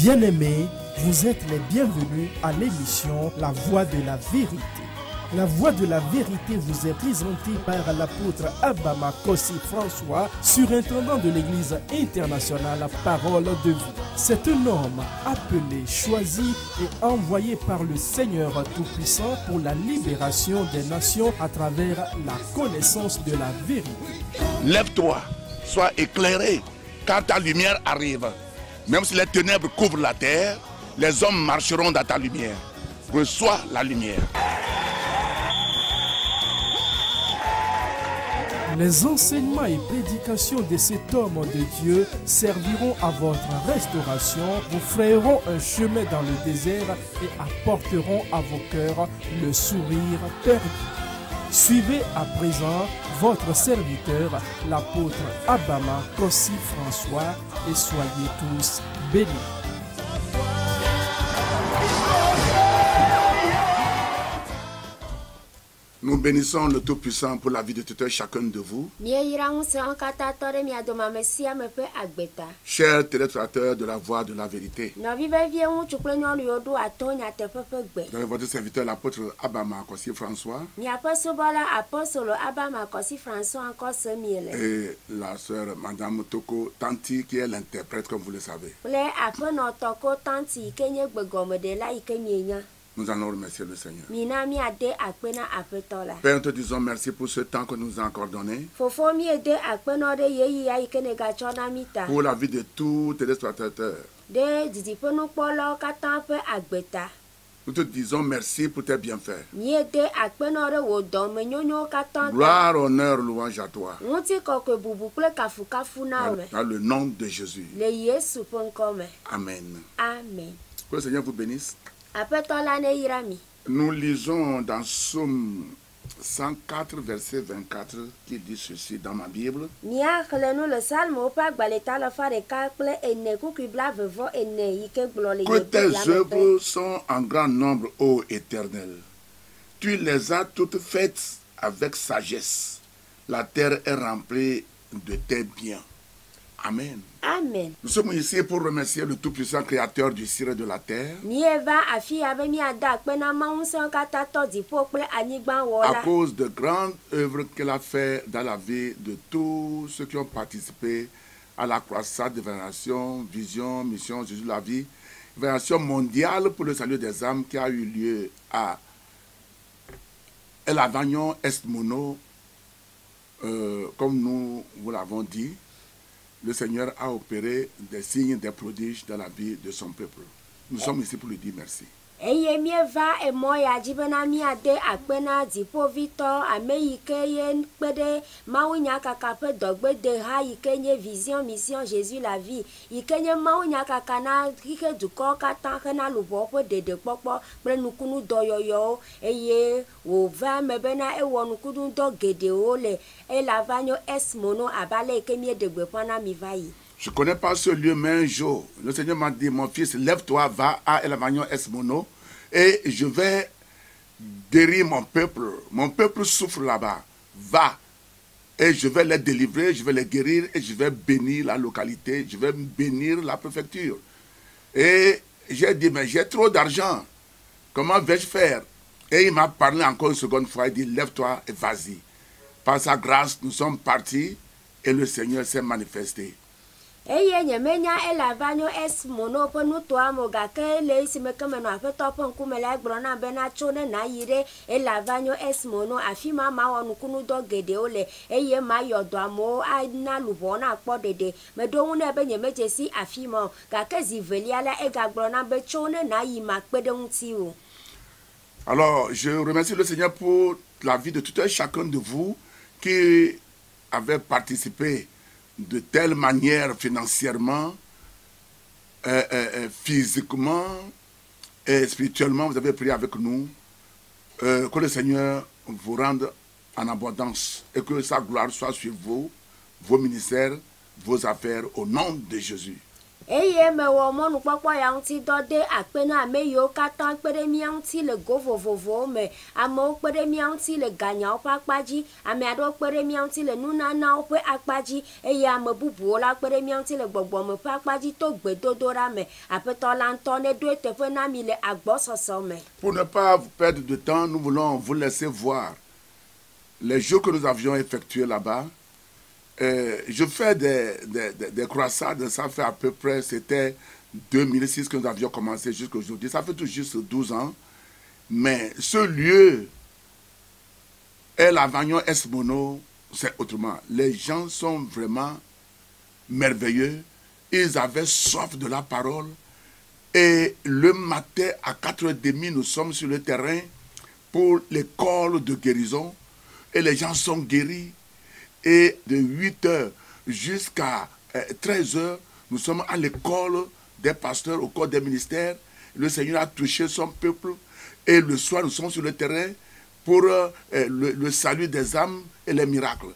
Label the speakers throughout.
Speaker 1: Bien-aimés, vous êtes les bienvenus à l'émission La Voix de la Vérité. La Voix de la Vérité vous est présentée par l'apôtre Abama Kossi François, surintendant de l'Église internationale Parole de Vie. C'est un homme appelé, choisi et envoyé par le Seigneur Tout-Puissant pour la libération des nations à travers la connaissance de la vérité.
Speaker 2: Lève-toi, sois éclairé, car ta lumière arrive. Même si les ténèbres couvrent la terre, les hommes marcheront dans ta lumière. Reçois la lumière.
Speaker 1: Les enseignements et prédications de cet homme de Dieu serviront à votre restauration, vous frayeront un chemin dans le désert et apporteront à vos cœurs le sourire perdu. Suivez à présent votre serviteur, l'apôtre Abama Kossi François, et soyez tous bénis.
Speaker 2: Nous bénissons le Tout-Puissant pour la vie de tout un chacun de vous. Chers téléspectateurs de la Voix de la Vérité. Vous avez votre serviteur, l'apôtre Abama Kossi François. Et la sœur Madame Toko Tanti, qui est l'interprète, comme vous le savez. Nous allons remercier le Seigneur. Père, nous te disons merci pour ce temps que nous avons accordé. Pour la vie de tous tes téléspectateurs. Nous te disons merci pour tes bienfaits. Gloire, honneur, louange à toi. Dans le nom de Jésus. Amen.
Speaker 3: Amen.
Speaker 2: Que le Seigneur vous bénisse. Nous lisons dans Somme 104, verset 24, qui dit ceci dans ma Bible. Que tes œuvres sont en grand nombre, ô Éternel. Tu les as toutes faites avec sagesse. La terre est remplie de tes biens. Amen.
Speaker 3: Amen.
Speaker 2: Nous sommes ici pour remercier le Tout-Puissant Créateur du ciel et de la terre. À cause de grandes œuvres qu'il a fait dans la vie de tous ceux qui ont participé à la croissade de vénération, vision, mission, Jésus la vie, vénération mondiale pour le salut des âmes qui a eu lieu à El Avagnon Est Mono, comme nous vous l'avons dit. Le Seigneur a opéré des signes, des prodiges dans la vie de son peuple. Nous sommes ici pour lui dire merci.
Speaker 3: Vision, mission, Jésus la vie.
Speaker 2: Je ne connais pas ce lieu, mais un jour, le Seigneur m'a dit, mon fils, lève-toi, va à El Avagnon Est Mono, et je vais guérir mon peuple. Mon peuple souffre là-bas. Va, et je vais les délivrer, je vais les guérir, et je vais bénir la localité, je vais bénir la préfecture. Et j'ai dit, mais j'ai trop d'argent, comment vais-je faire? Et il m'a parlé encore une seconde fois, il dit, lève-toi et vas-y. Par sa grâce, nous sommes partis, et le Seigneur s'est manifesté. Alors, je remercie le Seigneur pour la vie de tout un chacun de vous qui avait participé de telle manière financièrement, physiquement et spirituellement. Vous avez prié avec nous. Que le Seigneur vous rende en abondance et que sa gloire soit sur vous, vos ministères, vos affaires, au nom de Jésus.
Speaker 3: Eye me wo monu papa ya nti dode akpena ameyo katan pere mi nti le govovovo me amo pere mi nti le ganya opa akpaji ame ado pere mi nti le nuna na opa akpaji eye ame bubu la pere mi nti le gbogbo me pa akpaji to gbedodora me apeto la nto ne do tefe na mi le agbososo me.
Speaker 2: Pour ne pas vous perdre de temps, nous voulons vous laisser voir les jours que nous avions effectués là-bas. Je fais des croissades, ça fait à peu près, c'était 2006 que nous avions commencé jusqu'à aujourd'hui. Ça fait tout juste 12 ans. Mais ce lieu, El Avagnon Esmono, c'est autrement. Les gens sont vraiment merveilleux. Ils avaient soif de la parole. Et le matin, à 4h30, nous sommes sur le terrain pour l'école de guérison. Et les gens sont guéris. Et de 8h jusqu'à 13h, nous sommes à l'école des pasteurs, au corps des ministères. Le Seigneur a touché son peuple. Et le soir, nous sommes sur le terrain pour le salut des âmes et les miracles.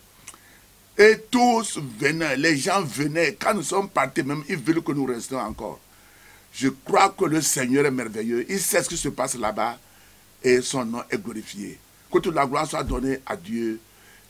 Speaker 2: Et tous venaient, les gens venaient. Quand nous sommes partis, même, ils veulent que nous restions encore. Je crois que le Seigneur est merveilleux. Il sait ce qui se passe là-bas et son nom est glorifié. Que toute la gloire soit donnée à Dieu.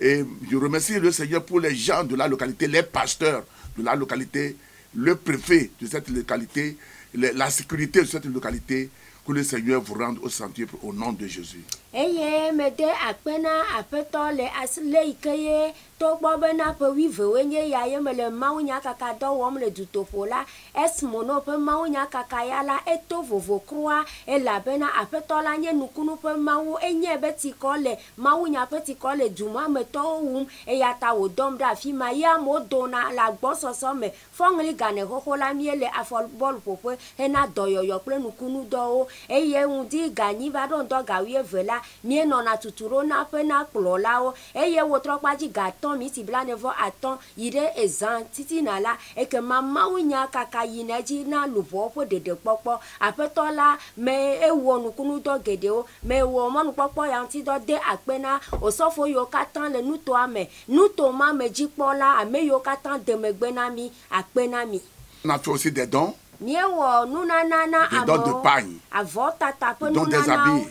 Speaker 2: Et je remercie le Seigneur pour les gens de la localité, les pasteurs de la localité, le préfet de cette localité, la sécurité de cette localité. Que le Seigneur vous rende au centuple au nom de Jésus.
Speaker 3: Eye me de akpena apeto le asle ikeye to bobena pe wivewenye ya ye me le maunya kaka do wom le dutopola esmono pe maunya kaka ya la eto vovo kroa e la bena apeto la nye nukunu pe mau enye beti ko le maunya peti ko le duma me to wum e ya ta wo dom da fi ma ya mo dona la gbososo me fongli gane hoho la mie le afol bol popo e na doyoyo ple nukunu do eye undi ganyi ba don do gawie vela mie nona tuturo na pe na klolao eye wotro kwaji gaton mi tibla nevo aton ire ezan titi na la e ke mama unya kaka yineji na lubo po dede popo apeto la me ewo nukunu do gede o me wo monu popo ya nti do de akpena osofo yo katan le nuto ame nuto ma meji pola ame yo katan de megbena mi akpena mi.
Speaker 2: On a fait aussi des dons.
Speaker 3: Des dons
Speaker 2: de pagne, des dons des habits,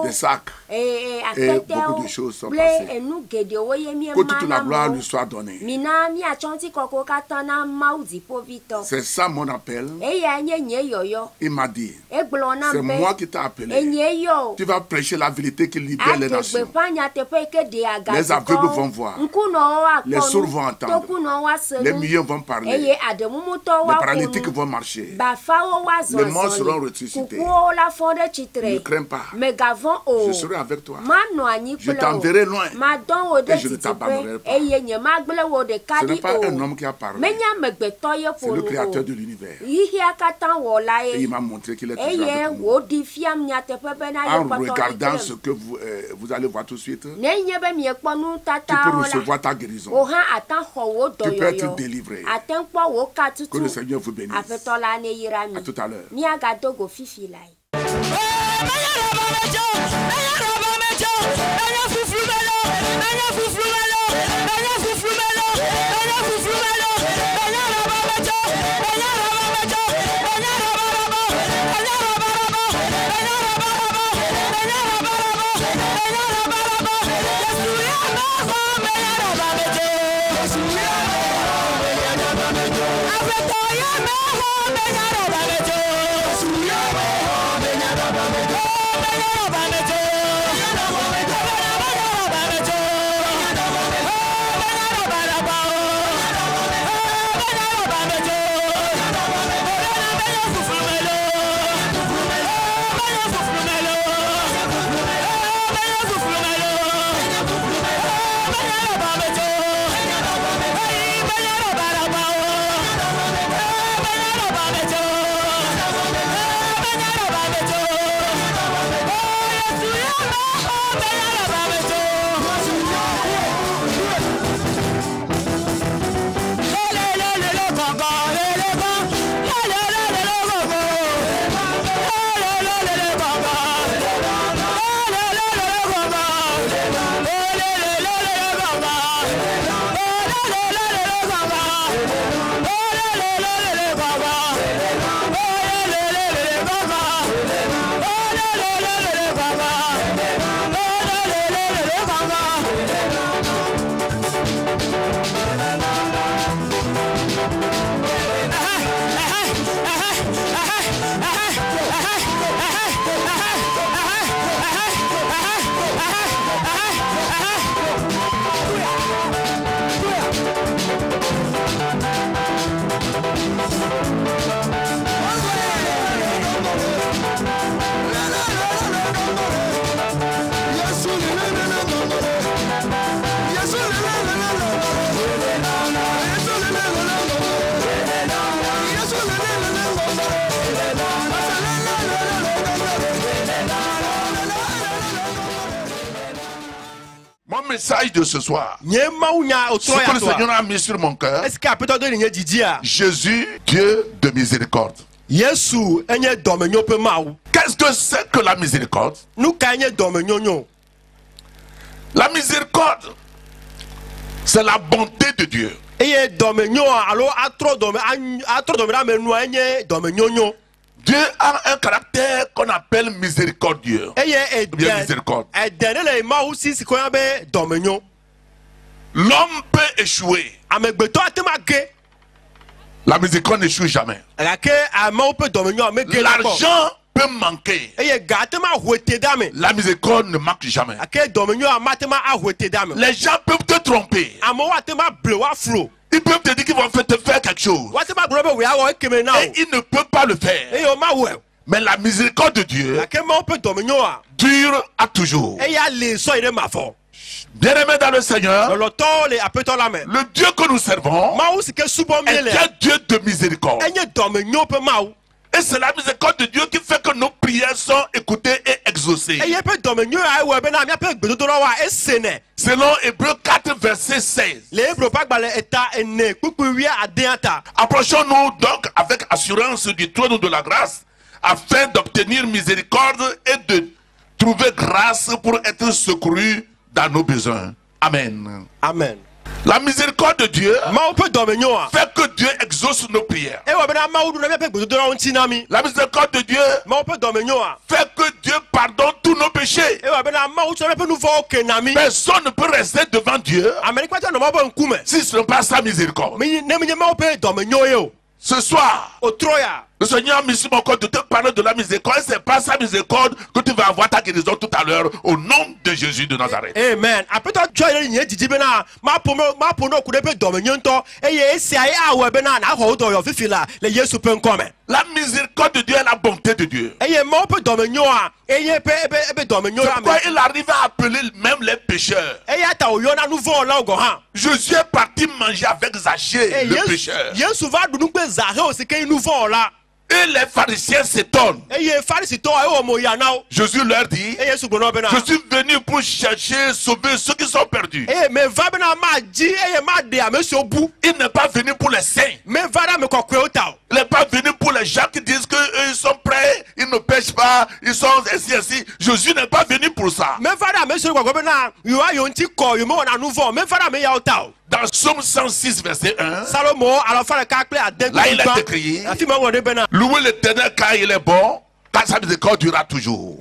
Speaker 2: des sacs, et beaucoup de choses sont passées. Que toute la gloire lui soit donnée. C'est ça mon appel. Il m'a dit, c'est moi qui t'ai appelé. Tu vas prêcher la vérité qui libère les nations. Les aveugles vont voir, les sourds vont entendre, les muets vont parler, les paralytiques vont marcher. Les morts seront ressuscités. Ne crains pas. Je serai avec toi. Je t'enverrai loin. Et je ne t'abandonnerai pas. Ce n'est pas un homme qui a parlé. C'est le créateur de l'univers. Et il m'a montré qu'il est toujours avec nous. En regardant ce que vous allez voir tout de suite, tu peux recevoir ta guérison. Tu peux être délivré. Que le Seigneur vous bénisse. À tout à l'heure.
Speaker 4: Africa,
Speaker 2: message de ce soir, ce que le Seigneur a mis sur mon cœur, Jésus, Dieu de miséricorde. Qu'est-ce que c'est que la miséricorde? La miséricorde, c'est la bonté de Dieu. Dieu a un caractère qu'on appelle miséricordieux. Bien miséricorde. L'homme peut échouer. La miséricorde n'échoue jamais. L'argent peut manquer. La miséricorde ne manque jamais. Les gens peuvent te tromper. Ils peuvent te dire qu'ils vont te faire quelque chose. Et ils ne peuvent pas le faire. Mais la miséricorde de Dieu dure à toujours. Bien-aimé dans le Seigneur, le Dieu que nous servons est un Dieu de miséricorde. Et c'est la miséricorde de Dieu qui fait que nos prières sont écoutées et exaucées. Selon Hébreux 4, verset 16. Approchons-nous donc avec assurance du trône de la grâce, afin d'obtenir miséricorde et de trouver grâce pour être secouru dans nos besoins. Amen.
Speaker 4: Amen.
Speaker 2: La miséricorde de Dieu fait que Dieu exauce nos prières. La miséricorde de Dieu fait que Dieu pardonne tous nos péchés. Personne ne peut rester devant Dieu si ce n'est pas sa miséricorde. Ce soir, le Seigneur a mis sur mon cœur de te parler de la miséricorde. C'est pas sa miséricorde que tu vas avoir ta guérison tout à l'heure au nom de Jésus de Nazareth.
Speaker 4: Amen.
Speaker 2: La miséricorde de Dieu est la bonté de Dieu. C'est pourquoi il arrive à appeler même les pécheurs. Jésus est parti manger avec Zachée, le pécheur. Et les pharisiens s'étonnent. Jésus leur dit, je suis venu pour chercher, sauver ceux qui sont perdus. Il n'est pas venu pour les saints. Il n'est pas venu pour les gens qui disent qu'ils sont prêts, ils ne pêchent pas, ils sont ainsi. Jésus n'est pas venu pour ça. Dans Psaume 106, verset 1, là il est écrit, louez l'Éternel car il est bon, car sa miséricorde durera toujours.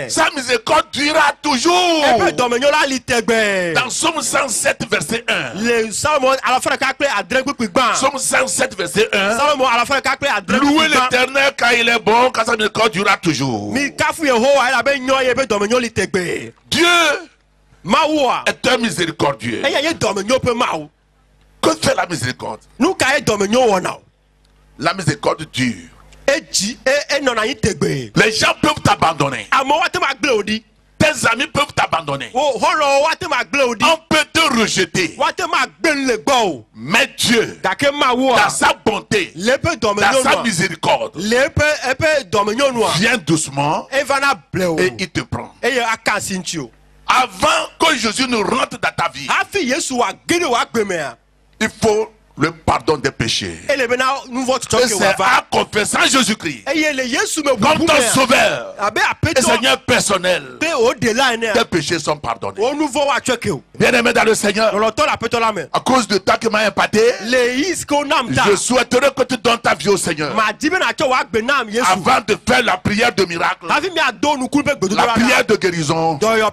Speaker 2: Sa miséricorde durera toujours. Dans Psaume 107, verset 1. Psaume 107, verset 1. Louez l'Éternel car il est bon, car sa miséricorde durera toujours. Dieu est un miséricordieux. Que fait la miséricorde? La miséricorde dure. Les gens peuvent t'abandonner. Tes amis peuvent t'abandonner. On peut te rejeter. Mais Dieu, dans sa bonté, dans sa miséricorde, vient doucement et il te prend. Avant que Jésus ne rentre dans ta vie, il faut le pardon des péchés. Et c'est en confessant Jésus-Christ comme ton sauveur et Seigneur personnel, tes péchés sont pardonnés. Bien-aimé dans le Seigneur, à cause de temps qui m'a imparti, je souhaiterais que tu donnes ta vie au Seigneur avant de faire la prière de miracle, la prière de guérison, la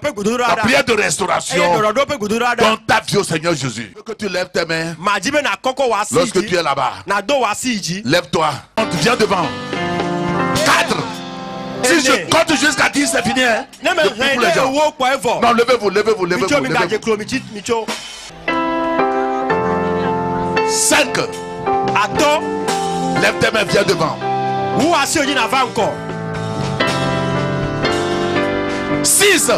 Speaker 2: prière de restauration. Donne ta vie au Seigneur Jésus. Que tu lèves tes mains. Lorsque tu es là-bas, lève-toi. Viens devant. 4. Si je compte jusqu'à 10, c'est fini. Hein? Non, levez-vous. 5. Lève tes mains, viens devant. 6.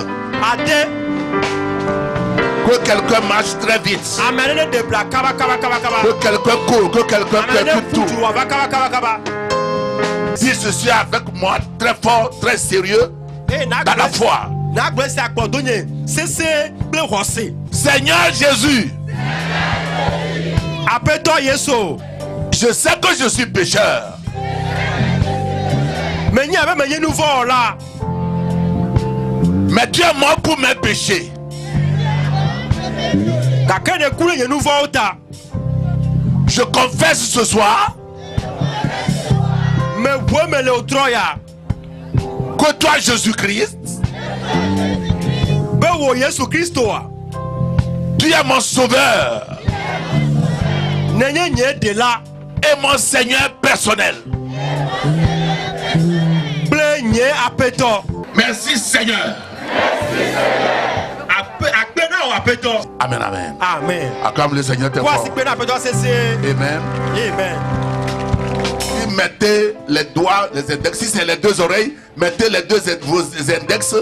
Speaker 2: Que quelqu'un marche très vite. Que quelqu'un court, que quelqu'un fait tout. Dis ceci avec moi, très fort, très sérieux, dans la foi. Seigneur Jésus, je sais que je suis pécheur. Mais tu es mort pour mes péchés. Je confesse ce soir que toi, Jésus-Christ, tu es mon sauveur et mon Seigneur personnel. Merci Seigneur. Amen, amen.
Speaker 4: Amen.
Speaker 2: Acclame le Seigneur tes fort. Amen.
Speaker 4: Amen.
Speaker 2: Puis mettez les doigts, les index. Si c'est les deux oreilles, mettez les deux vos index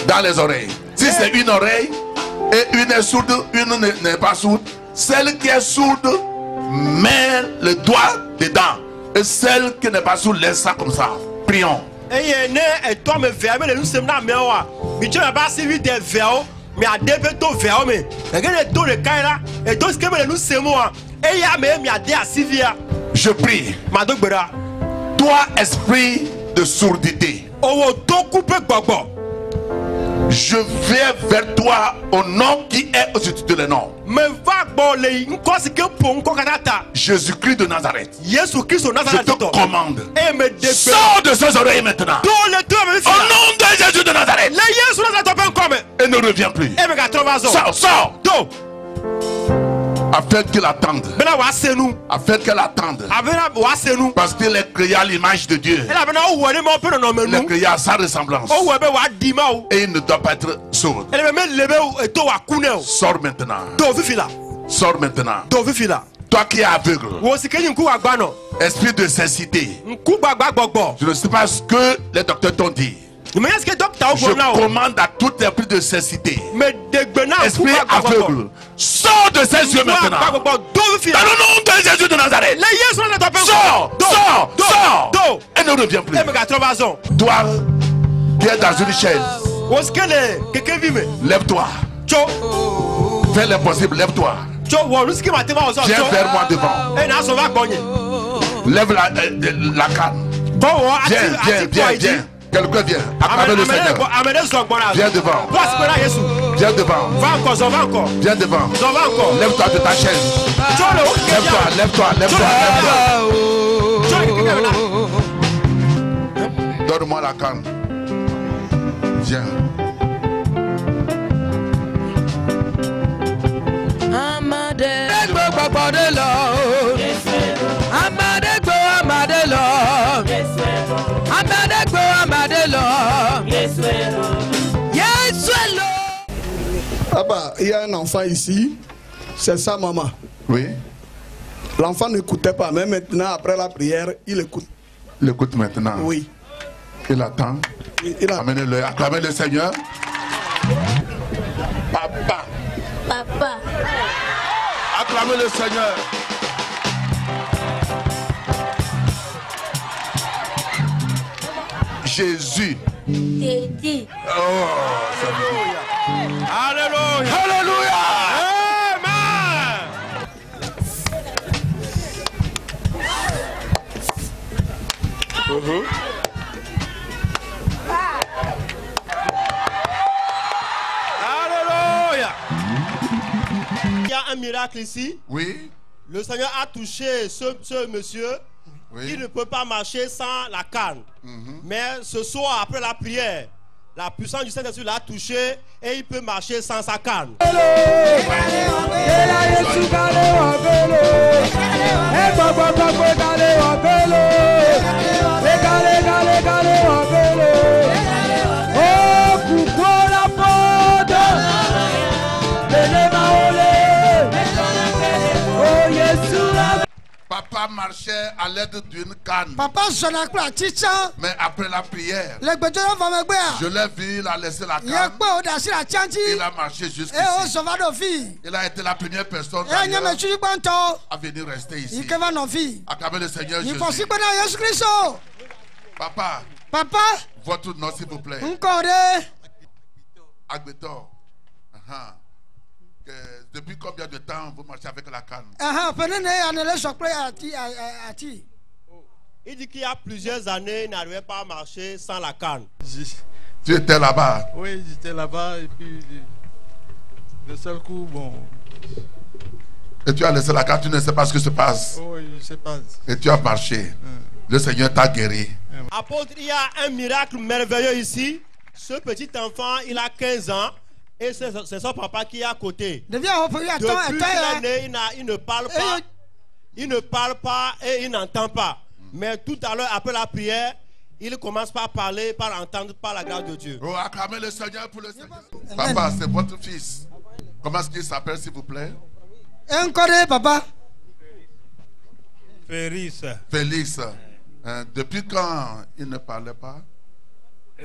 Speaker 2: dans les oreilles. Si c'est une oreille et une est sourde, une n'est pas sourde, celle qui est sourde met le doigt dedans. Et celle qui n'est pas sourde laisse ça comme ça. Prions.
Speaker 4: Et toi me verre, mais nous sommes là, mais tu n'as pas suivi des verres, mais à des bétos verres, mais regarde tout le cas là, et tout ce que nous sommes moi, et il y a même des à Sylvia.
Speaker 2: Je prie. Toi, esprit de sourdité, je viens vers toi au nom qui est au-dessus de les noms. Jésus-Christ de Nazareth. Je te commande. Sors de ses oreilles maintenant. Au nom de Jésus de Nazareth. Et ne reviens plus. Sors, sors. Afin qu'il attende. Afin qu'elle attende. Parce qu'il est créé à l'image de Dieu. Il est créé à sa ressemblance. Et il ne doit pas être sourd. Sors maintenant. Sors maintenant. Toi qui es aveugle, esprit de cécité, je ne sais pas ce que les docteurs t'ont dit. Je commande à tout esprit de cécité, esprit aveugle, sors de ses yeux maintenant. Dans le nom de Jésus de Nazareth. Sors, sors, sors. Et ne reviens plus. Toi qui es dans une chaise, lève-toi. Fais l'impossible, lève-toi. Viens vers moi devant. Lève la canne. Viens. Quelqu'un vient. Acclamez le Seigneur. Viens devant. Viens devant. Viens devant. Lève-toi de ta chaise. Lève-toi. Donne-moi la canne. Viens.
Speaker 5: Il y a un enfant ici, c'est sa maman.
Speaker 2: Oui.
Speaker 5: L'enfant n'écoutait pas, mais maintenant, après la prière, il écoute.
Speaker 2: Il écoute maintenant.
Speaker 5: Oui.
Speaker 2: Il attend. Amenez-le, acclamez le Seigneur. Papa. Acclamez le Seigneur. Jésus. Oh,
Speaker 4: Alléluia.
Speaker 2: Alléluia.
Speaker 4: Amen. Alléluia. Il y a un miracle ici.
Speaker 2: Oui.
Speaker 4: Le Seigneur a touché ce monsieur. Oui. Il ne peut pas marcher sans la canne. Mais ce soir, après la prière, la puissance du Saint-Esprit l'a touché et il peut marcher sans sa canne.
Speaker 2: Papa marchait à l'aide d'une canne. Mais après la prière, je l'ai vu, il a laissé la canne. Il a marché jusqu'ici. Il a été la première personne à venir rester ici. Acclamez le Seigneur Jésus. Papa,
Speaker 6: Papa.
Speaker 2: Votre nom, s'il vous plaît.
Speaker 6: Encore.
Speaker 2: Agbetor. Depuis combien de temps vous marchez avec la canne?
Speaker 4: Il dit qu'il y a plusieurs années, il n'arrivait pas à marcher sans la canne.
Speaker 2: Tu étais là-bas?
Speaker 7: Oui, j'étais là-bas et puis le seul coup, bon.
Speaker 2: Et tu as laissé la canne, tu ne sais pas ce qui se passe.
Speaker 7: Oui, je ne sais pas.
Speaker 2: Et tu as marché. Le Seigneur t'a guéri.
Speaker 4: Apôtre, il y a un miracle merveilleux ici. Ce petit enfant, il a 15 ans. Et c'est son papa qui est à côté. Depuis qu'il est né, il ne parle pas. Il ne parle pas et il n'entend pas. Mais tout à l'heure, après la prière, il commence par parler, par entendre, par la grâce de Dieu.
Speaker 2: Oh, acclamez le Seigneur pour le Seigneur. Papa, c'est votre fils. Comment est-ce qu'il s'appelle, s'il vous plaît?
Speaker 6: Encore, papa.
Speaker 7: Félix.
Speaker 2: Félix. Depuis quand il ne parlait pas?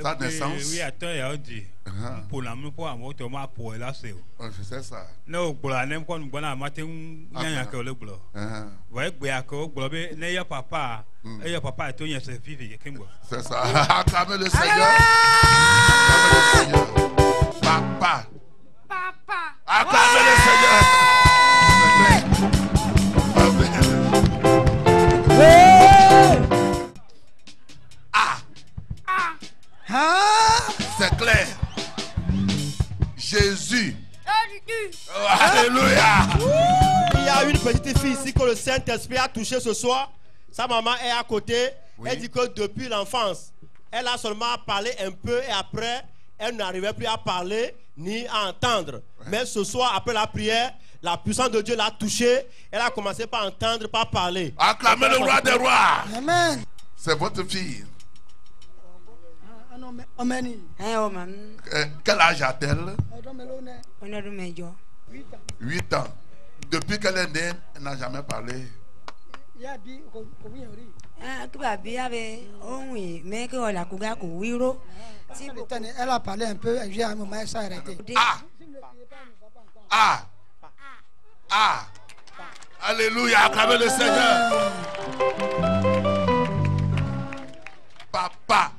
Speaker 2: Sa naissance?
Speaker 7: Oui, attends, il a dit. Pour la même fois, moi, tu m'as pour la c'est.
Speaker 2: C'est ça.
Speaker 7: Non, pour la même fois, nous avons matin, il y a un peu de boulot. Voyez, il y a un peu de boulot, mais il y a papa. Il y a papa, et il y a ses filles.
Speaker 2: C'est ça. Acclamez le Seigneur. Papa.
Speaker 3: Papa.
Speaker 2: Acclamez le Seigneur. C'est clair. Jésus. Oh, alléluia.
Speaker 4: Il y a une petite fille ici que le Saint-Esprit a touchée ce soir. Sa maman est à côté. Oui. Elle dit que depuis l'enfance, elle a seulement parlé un peu et après, elle n'arrivait plus à parler ni à entendre. Ouais. Mais ce soir, après la prière, la puissance de Dieu l'a touchée. Elle a commencé par entendre, par parler.
Speaker 2: Acclamez le roi des rois.
Speaker 6: Amen.
Speaker 2: C'est votre fille.
Speaker 6: Amen.
Speaker 2: Quel âge a-t-elle? 8 ans. Depuis qu'elle est née, elle n'a jamais parlé.
Speaker 6: Elle a parlé un peu, et à un moment, elle s'est arrêtée.
Speaker 2: Alléluia, acclamez le Seigneur. Papa.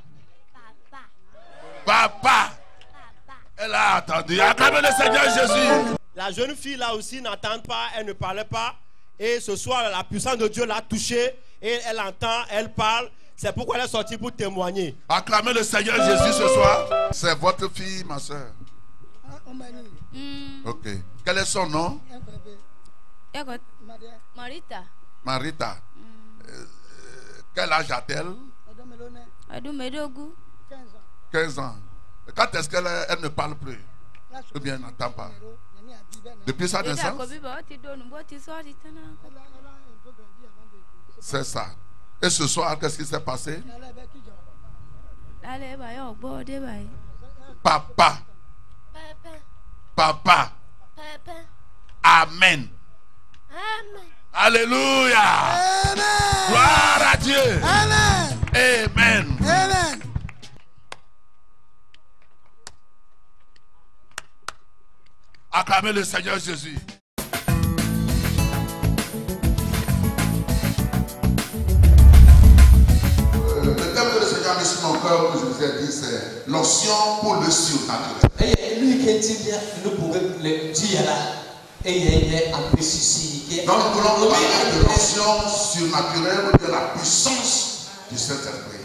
Speaker 2: Elle a attendu. Acclamez le Seigneur Jésus.
Speaker 4: La jeune fille là aussi n'entend pas, elle ne parlait pas. Et ce soir, la puissance de Dieu l'a touchée. Et elle entend, elle parle. C'est pourquoi elle est sortie pour témoigner.
Speaker 2: Acclamez le Seigneur Jésus ce soir. C'est votre fille, ma soeur. Ok. Quel est son nom? Marita. Quel âge a-t-elle? 15 ans. Quand est-ce qu'elle ne parle plus? Ou bien elle n'entend pas? Depuis sa naissance? C'est ça. Et ce soir, qu'est-ce qui s'est passé? Papa. Amen. Alléluia.
Speaker 6: Amen.
Speaker 2: Gloire à Dieu.
Speaker 6: Amen.
Speaker 2: Amen.
Speaker 6: Amen.
Speaker 2: Acclamez le Seigneur Jésus. Le thème que le Seigneur a mis sur mon cœur, que je vous ai dit, c'est l'onction pour le surnaturel. Donc nous voulons parler de l'onction surnaturelle ou de la puissance du Saint-Esprit.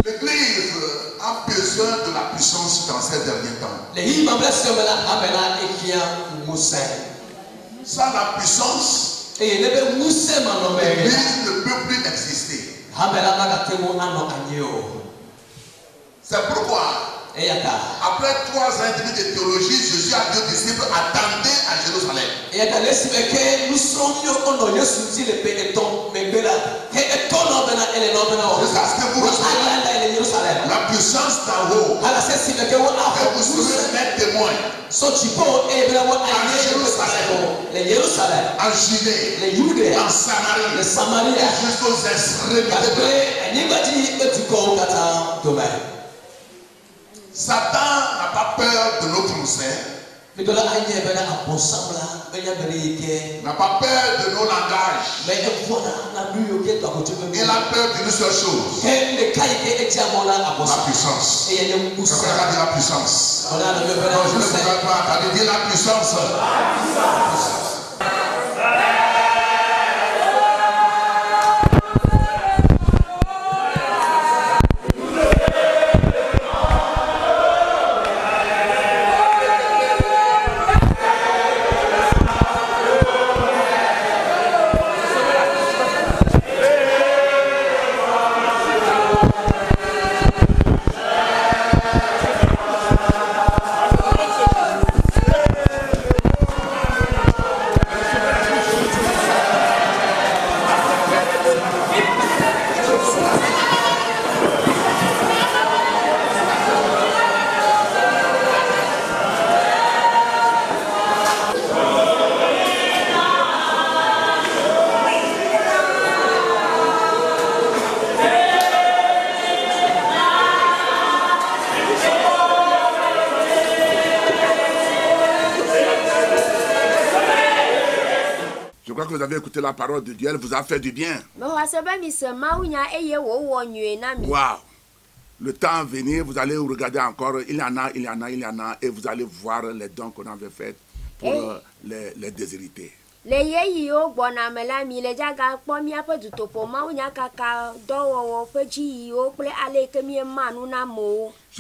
Speaker 2: L'Église a besoin de la puissance dans ces derniers temps. Sans la puissance, l'Église ne peut plus exister. C'est pourquoi, après 3 ans et demi de théologie, Jésus a dit aux disciples, attendez à Jérusalem. La puissance d'en haut. Et vous serez mes témoins. En Jérusalem, en Judée, en Samarie, et jusqu'aux extrémités. Satan n'a pas peur de notre conseil. N'a pas peur de nos langages. a peur d'une seule chose. La puissance. Quelqu'un a dit la puissance. Non, je ne voudrais pas. T'as dit la puissance. Vous avez écouté la parole de Dieu, elle vous a fait du bien. Wow. Le temps à venir, vous allez regarder encore, il y en a, et vous allez voir les dons qu'on avait faits pour les déshérités. Je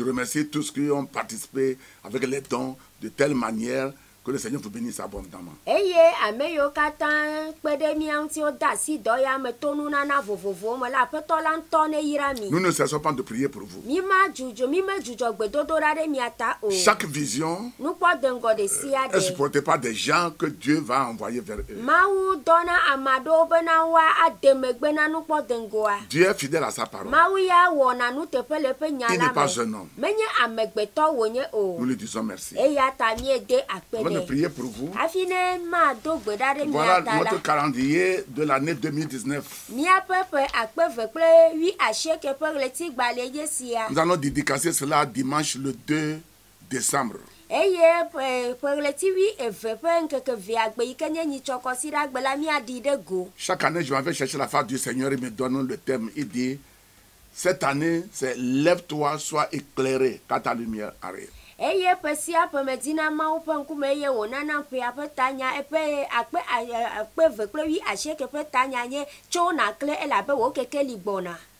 Speaker 2: remercie tous qui ont participé avec les dons de telle manière que le Seigneur vous bénisse abondamment. Nous ne cessons pas de prier pour vous. Chaque vision est supportée par des gens que Dieu va envoyer vers eux. Dieu est fidèle à sa parole. Il n'est pas un homme. Nous lui disons merci. De prier pour vous. Voilà notre calendrier de l'année 2019. Nous allons dédicacer cela dimanche le 2 décembre. Chaque année, je vais chercher la face du Seigneur et me donne le thème. Il dit, cette année, c'est lève-toi, sois éclairé, car ta lumière arrive.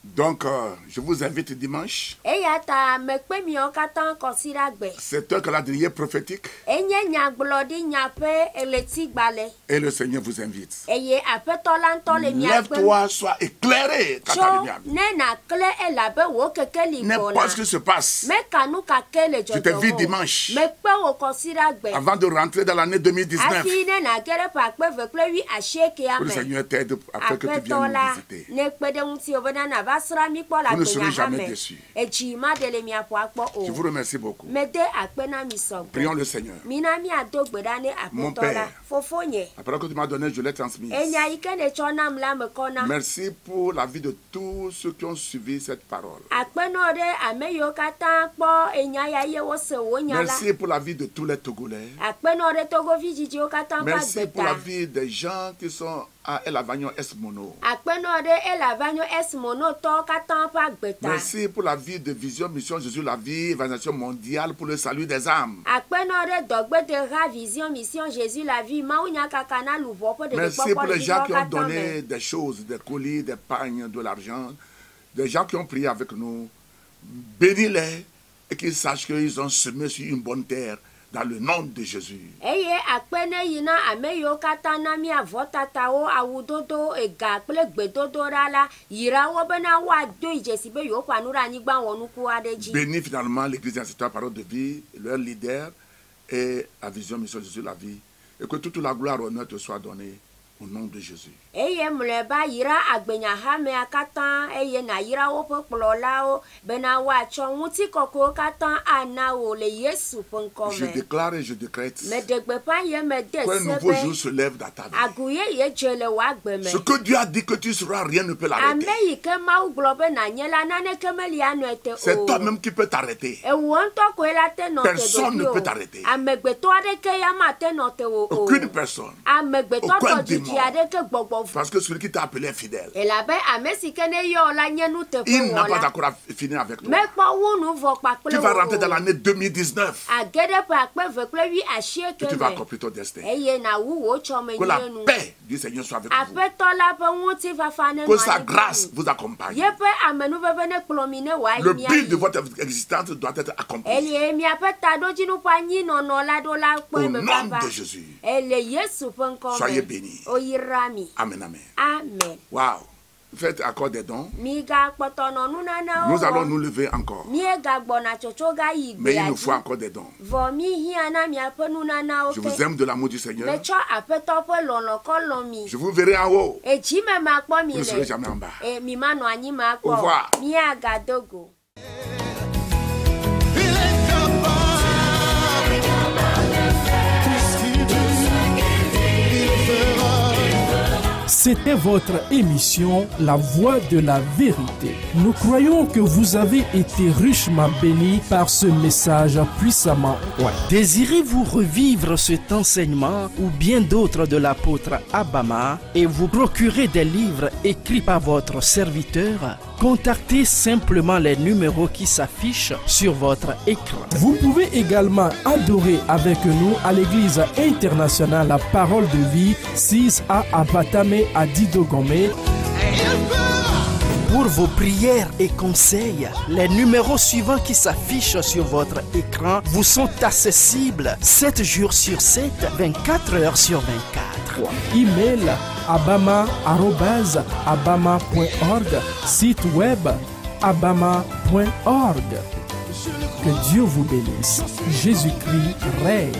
Speaker 2: Donc, je vous invite dimanche. C'est un calendrier prophétique. Et le Seigneur vous invite. Lève-toi, sois éclairé. N'importe ce qui se passe. Je te vis dimanche. Avant de rentrer dans l'année 2019. Que le Seigneur t'aide afin que tu viennes nous visiter. Vous ne serez jamais déçus. Je vous remercie beaucoup. Prions le Seigneur. Mon Père, la parole que tu m'as donnée, je l'ai transmise. Merci pour la vie de tous ceux qui ont suivi cette parole. Merci pour la vie de tous les Togolais. Merci pour la vie des gens qui sont à El Avagnon Esmono. Merci pour la vie de Vision Mission Jésus, la vie évangelisation mondiale pour le salut des âmes. Merci pour les gens qui ont donné des choses, des colis, des pagnes, de l'argent, des gens qui ont prié avec nous. Bénis-les et qu'ils sachent qu'ils ont semé sur une bonne terre. Dans le nom de Jésus. Bénis finalement l'église instituteur parole de vie, leur leader et la vision mission Jésus la vie. Et que toute la gloire et l'honneur te soit donnée au nom de Jésus. Je déclare et je décrète qu'un nouveau jour se lève dans ta vie. Ce que Dieu a dit que tu seras, rien ne peut l'arrêter. C'est toi-même qui peux t'arrêter. Personne ne peut t'arrêter. Aucune personne. Aucun démon. Parce que celui qui t'a appelé est fidèle.
Speaker 3: Il n'a pas
Speaker 2: encore fini avec toi.
Speaker 3: Mais
Speaker 2: tu vas rentrer dans l'année 2019. Et tu vas accomplir ton destin. Que la paix du Seigneur soit avec vous. Que sa grâce vous accompagne. Le but de votre existence doit être accompli. Au nom de Jésus. Soyez bénis. Amen, amen.
Speaker 3: Amen.
Speaker 2: Wow. Faites accord des dons. Nous allons nous lever encore. Mais il nous faut encore des dons. Je vous aime de l'amour du Seigneur. Je vous verrai en haut. Vous ne serez jamais en bas. Au revoir.
Speaker 1: C'était votre émission La Voix de la Vérité. Nous croyons que vous avez été richement bénis par ce message puissamment oint. Désirez-vous revivre cet enseignement ou bien d'autres de l'apôtre Abama et vous procurer des livres écrits par votre serviteur? Contactez simplement les numéros qui s'affichent sur votre écran. Vous pouvez également adorer avec nous à l'église internationale La Parole de Vie, 6A à Batame à Didogome. Pour vos prières et conseils, les numéros suivants qui s'affichent sur votre écran vous sont accessibles 7 jours sur 7, 24 heures sur 24. Email abama@abama.org, site web abama.org. Que Dieu vous bénisse. Jésus-Christ règne.